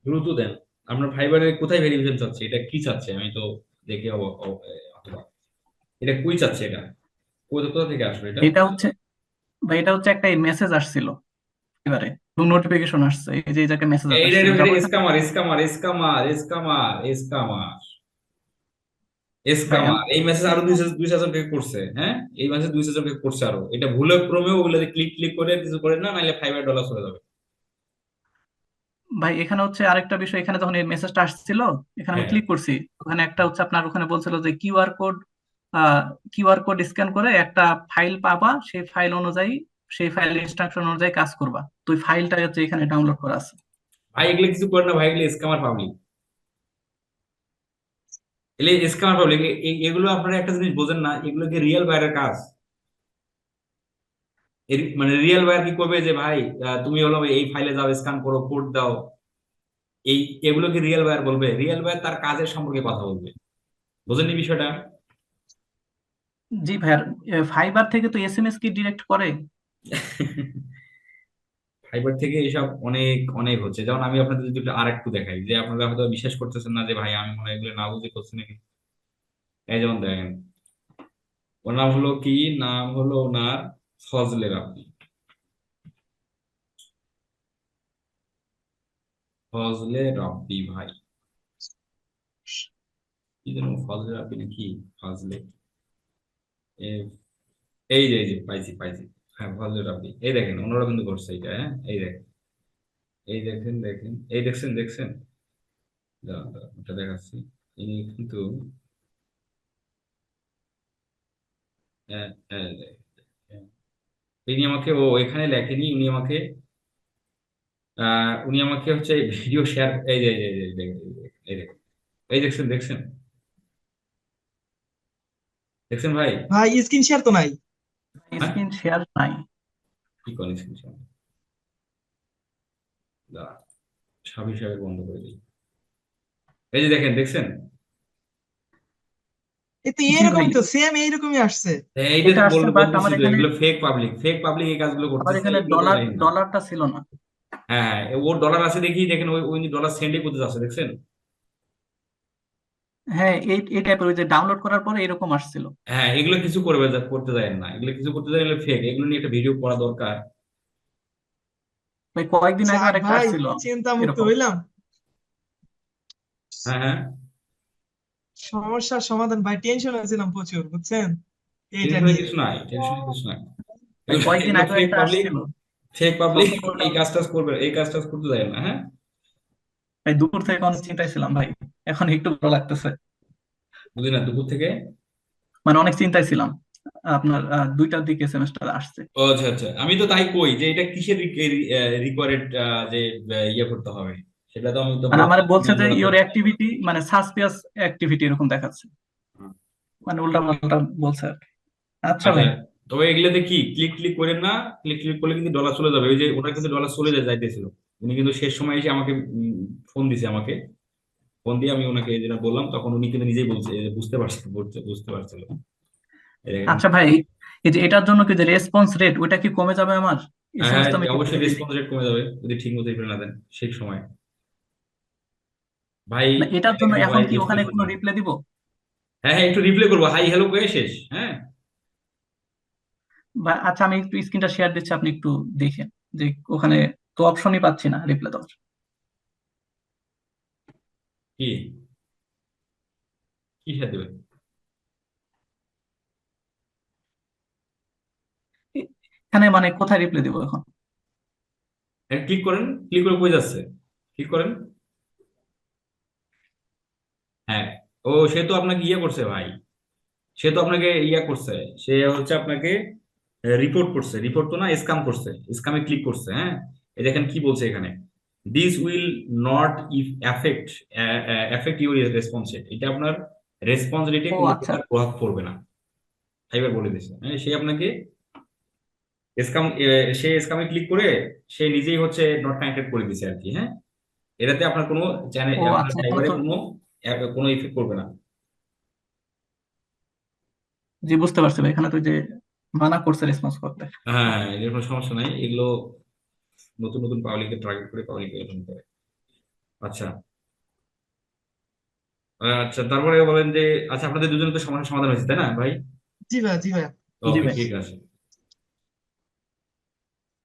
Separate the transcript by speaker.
Speaker 1: দ্রুত দেন। আপনার ফাইবারে কোথায় ভেরিফিকেশন চাচ্ছে, এটা কি চাচ্ছে আমি তো দেখে অথবা এটা কই চাচ্ছে, এটা কোথা কোথা থেকে আসবে এটা?
Speaker 2: এটা হচ্ছে ভাই, এটা হচ্ছে একটা মেসেজ আসছিল এবারে, নোটিফিকেশন আসছে, এই যে এই জায়গায় মেসেজ
Speaker 1: এইটা
Speaker 2: আসছিল যা বলছেন না।
Speaker 1: স্কামার স্কামার স্কামার স্কামার স্কামার
Speaker 2: ভাই
Speaker 1: স্কামার, এই মেসেজ আরো 200 জনকে করছে, হ্যাঁ এই মেসেজ 200 জনকে করছে আরো। এটা ভুলে ক্রমেও ওগুলোতে ক্লিক ক্লিক করে কিছু করে না, নাহলে $5 চলে যাবে।
Speaker 2: ভাই এখানে হচ্ছে আরেকটা বিষয়, এখানে যখন এই মেসেজটা আসছিল, এখানে আমি
Speaker 1: হ্যাঁ
Speaker 2: ক্লিক করছি, ওখানে একটা হচ্ছে আপনার ওখানে বলছিল যে কিউআর কোড স্ক্যান করে একটা ফাইল পাবা, সেই ফাইল অনুযায়ী, সেই ফাইল ইনস্ট্রাকশন অনুযায়ী কাজ করবা। তো ওই ফাইলটা হচ্ছে এখানে ডাউনলোড করা আছে।
Speaker 1: ভাই, এগুলো কিছু করে না ভাই, এগুলো স্কামার পাবলিক, এগুলো স্কামার পাবলিক। এগুলো আপনারা একটা জিনিস বোঝেন না, এগুলো কি রিয়েল বাইরের কাজ? মানে রিয়েল বায়ার কি করবে যে ভাই তুমি হলো এই ফাইলে যাও, স্ক্যান করো, কোড দাও, এই এগুলো কি রিয়েল বায়ার বলবে? রিয়েল বায়ার তার কাজের সম্পর্কে কথা বলবে। বোঝেননি বিষয়টা?
Speaker 2: জি ভাইয়ার, ফাইবার থেকে তো এসএমএস কি ডিরেক্ট করে?
Speaker 1: ফাইবার থেকে এসব অনেক অনেক হচ্ছে। যেমন আমি আপনাদের যদি আর একটু দেখাই, যে আপনারা হয়তো বিশ্বাস করতেছেন না যে ভাই আমি মনে হয় এগুলো না বুঝে করছি নাকি। এই যেমন দেখেন, ওর নাম হলো কি, নাম হলো ওনার ফজলে রাব্বি। ফজলে রাব্বি ভাই, কি যেন ফজলে রাব্বি নাকি, ফজলে, এই যে পাইছি পাইছি। হ্যাঁ ফজলে রাব্বি, এই দেখেন ওনারা কিন্তু করছে এটা, হ্যাঁ এই দেখেন, এই দেখেন দেখেন, এই দেখছেন দেখছেন, দাঁড়ান দাঁড়ান, ওটা দেখাচ্ছি। ইনি কিন্তু আহ, আহ, ইনি আমাকে, ও এখানে লেখেনি, উনি আমাকে উনি আমাকে হচ্ছে ভিডিও শেয়ার, এই দেখেন, এই দেখছেন দেখছেন দেখছেন ভাই।
Speaker 3: ভাই স্ক্রিন শেয়ার তো নাই।
Speaker 1: হ্যাঁ,
Speaker 2: স্ক্রিন শেয়ার নাই?
Speaker 1: কি করেন স্ক্রিন শেয়ার? দাঁড়ান, সাবি সাহেব বন্ধ করে দিই। এই যে দেখেন দেখছেন,
Speaker 3: এ তো
Speaker 2: জি ভাই,
Speaker 3: এরকমই, তো সেম এইরকমই আসছে।
Speaker 1: এইটা
Speaker 2: এটা আসছে, বাট
Speaker 1: বলতেছি
Speaker 2: আমার
Speaker 1: তো,
Speaker 2: এখানে,
Speaker 1: এগুলো ফেক পাবলিক, ফেক পাবলিক এই কাজগুলো
Speaker 2: আমার
Speaker 1: করতেছে,
Speaker 2: এখানে
Speaker 1: এগুলো তো
Speaker 2: ডলার
Speaker 1: জানি না।
Speaker 2: ডলারটা ছিল না।
Speaker 1: হ্যাঁ হ্যাঁ, ওর ডলার আছে দেখি, দেখেন ওই ওই ডলার সেন্ডই করতে যাচ্ছে দেখছেন।
Speaker 2: হ্যাঁ, এই টাইপের, ওই যে ডাউনলোড করার পরে এরকম আসছিল।
Speaker 1: হ্যাঁ, এগুলো কিছু করবে করতে যায় না, এগুলো কিছু করতে যায়, এগুলো ফেক, এগুলো নিয়ে একটা ভিডিও করা দরকার।
Speaker 2: ভাই কয়েকদিন আগে
Speaker 3: যাক
Speaker 2: আরেকটা
Speaker 3: ভাই,
Speaker 2: আসছিল
Speaker 3: চিন্তা মুক্ত
Speaker 2: এরকম।
Speaker 3: হইলাম।
Speaker 1: হ্যাঁ হ্যাঁ,
Speaker 3: সমস্যার সমাধান ভাই, টেনশন হয়েছিলাম প্রচুর, বুঝছেন এইটা
Speaker 1: টেনশনের
Speaker 3: নিয়ে।
Speaker 1: কিছু নাই, টেনশনের কিছু নাই।
Speaker 2: ভাই
Speaker 1: এগুলো
Speaker 2: কয়েকদিন
Speaker 1: এগুলো
Speaker 2: আগে
Speaker 1: ফেক
Speaker 2: একটা
Speaker 1: পাবলিক,
Speaker 2: আসছিল,
Speaker 1: ফেক পাবলিক,
Speaker 2: তখন ওটা,
Speaker 1: এই কাজ টাজ করবে, এই কাজ টাজ করতে যায় না, হ্যাঁ।
Speaker 2: ভাই দুপুর থেকে অনেক চিন্তায় ছিলাম ভাই, এখন একটু ভালো লাগতেছে।
Speaker 1: বুঝি না দুপুর থেকে।
Speaker 2: মানে অনেক চিন্তায় ছিলাম, আপনার 2টার দিকে সেমিস্টার আসছে।
Speaker 1: ও আচ্ছা আচ্ছা, আমি তো তাই কই যে এটা কিসের রিকোয়ার্ড, যে ইয়ে করতে হবে, সেটা তো আমি তো
Speaker 2: মানে আমার
Speaker 1: বলছি
Speaker 2: বলছে যে
Speaker 1: জোড়াতে।
Speaker 2: ইওর অ্যাক্টিভিটি মানে সাসপিয়াস অ্যাক্টিভিটি এরকম দেখাচ্ছে, মানে উল্টা পাল্টা বলছে আর কি। আচ্ছা
Speaker 1: আচ্ছা,
Speaker 2: ভাই।
Speaker 1: তবে এগুলোতে কি ক্লিক ক্লিক করেন না, ক্লিক ক্লিক করলে কিন্তু ডলার চলে যাবে। ওই যে ওনার কিন্তু ডলার চলে যাইতেছিল, উনি কিন্তু শেষ সময় এসে আমাকে ফোন দিছে, আমাকে ফোন দিয়ে আমি ওনাকে যেটা বললাম, তখন উনি কিন্তু নিজেই বলছে যে বুঝতে পারছে, বুঝতে পারছিল। এই দেখেন।
Speaker 2: আচ্ছা ভাই, এই যে এটার জন্য কি যে রেসপন্স রেট, ওটা কি কমে যাবে আমার?
Speaker 1: হ্যাঁ হ্যাঁ,
Speaker 2: এসএমএস তো আমি
Speaker 1: অবশ্যই
Speaker 2: ঠিকঠাকই দিই।
Speaker 1: রেসপন্স রেট কমে যাবে যদি ঠিক মতো রিপ্লাই না দেন সেই সময়। ভাই,
Speaker 2: না, এটার জন্য
Speaker 1: দেখেন
Speaker 2: এখন
Speaker 1: ভাই
Speaker 2: কি ওখানে
Speaker 1: বুঝতেছেন
Speaker 2: কোনো
Speaker 1: না।
Speaker 2: রিপ্লাই দিব?
Speaker 1: হ্যাঁ হ্যাঁ, একটু রিপ্লাই করবো, হাই হ্যালো করে শেষ, হ্যাঁ।
Speaker 2: বা আচ্ছা, আমি একটু স্ক্রিনটা শেয়ার দিচ্ছি, আপনি একটু দেখেন যে ওখানে তো অপশনই পাচ্ছি না রিপ্লাই দেওয়ার।
Speaker 1: কি, কি সাথে দেবে?
Speaker 2: এখানে মানে কোথায় রিপ্লাই দিব এখন?
Speaker 1: ক্লিক করেন, ক্লিক করে কই যাচ্ছে, ক্লিক করেন। হ্যাঁ, ও সে তো আপনাকে ইয়ে করছে ভাই, সে তো আপনাকে ইয়া করছে, সে হচ্ছে আপনাকে রিপোর্ট করছে, রিপোর্ট তো না, স্ক্যাম করছে, স্ক্যামে ক্লিক করছে, হ্যাঁ। এই দেখেন কি বলছে এখানে, this will not if effect effect your response rate, এটা আপনার রেসপন্স রেটে
Speaker 2: ও
Speaker 1: কোনো
Speaker 2: আচ্ছা।
Speaker 1: প্রকার প্রভাব পড়বে না। ফাইবার বলে দিচ্ছে, হ্যাঁ, সে আপনাকে স্ক্যাম, সে স্ক্যামে ক্লিক করে সে নিজেই হচ্ছে নট কানেক্টেড করে দিছে আর কি, হ্যাঁ। এটাতে আপনার কোনো চ্যানেল,
Speaker 2: ও
Speaker 1: আপনার
Speaker 2: আচ্ছা, এখানে
Speaker 1: ফাইবারে
Speaker 2: তো,
Speaker 1: কোনো ইফেক্ট করবে না।
Speaker 2: জি বুঝতে পারছি ভাই, এখানে তো যে মানা করছে রেসপন্স করতে।
Speaker 1: হ্যাঁ, এর কোনো সমস্যা নাই, এগুলো নতুন নতুন পাবলিককে টার্গেট করে পাবলিক এরকম করে। আচ্ছা। আচ্ছা, তারপরে বলেন যে, আচ্ছা আপনাদের দুজনের তো সমস্যার সমাধান হয়েছে তাই না ভাই?
Speaker 3: জি ভাই, জি ভাই।
Speaker 2: জি
Speaker 1: ওকে,
Speaker 2: ভাই।
Speaker 1: ঠিক আছে।